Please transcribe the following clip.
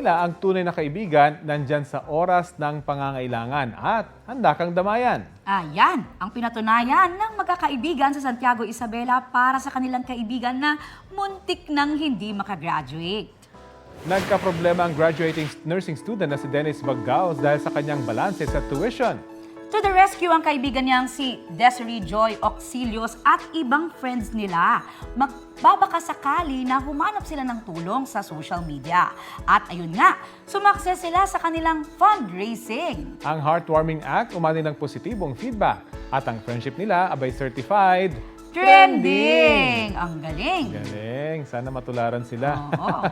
nila ang tunay na kaibigan nandyan sa oras ng pangangailangan at handa kang damayan. Ayan, ang pinatunayan ng magkakaibigan sa Santiago Isabela para sa kanilang kaibigan na muntik nang hindi makagraduate. Nagkaproblema ang graduating nursing student na si Dennis Baggaos dahil sa kanyang balanse sa tuition. To the rescue ang kaibigan niyang si Desiree Joy Auxilios at ibang friends nila. Magbabaka sakali na humanap sila ng tulong sa social media. At ayun nga, sumakses sila sa kanilang fundraising. Ang heartwarming act umani ng positibong feedback at ang friendship nila abay certified Trending! Ang galing! Galing! Sana matularan sila. Oo.